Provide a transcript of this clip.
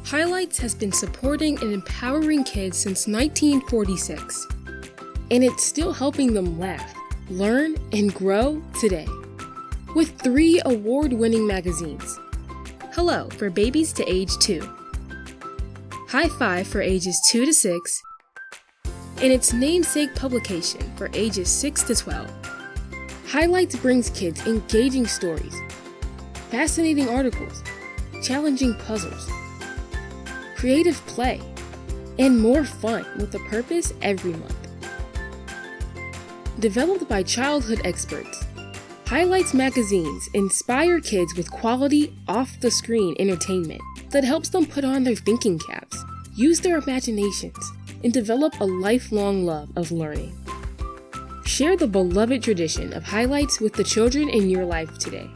Highlights has been supporting and empowering kids since 1946, and it's still helping them laugh, learn, and grow today. With 3 award-winning magazines. Hello for babies to age 2. High Five for ages 2 to 6, and its namesake publication for ages 6 to 12. Highlights brings kids engaging stories, fascinating articles, challenging puzzles, creative play, and more fun with a purpose every month. Developed by childhood experts, Highlights magazines inspire kids with quality off-the-screen entertainment that helps them put on their thinking caps, use their imaginations, and develop a lifelong love of learning. Share the beloved tradition of Highlights with the children in your life today.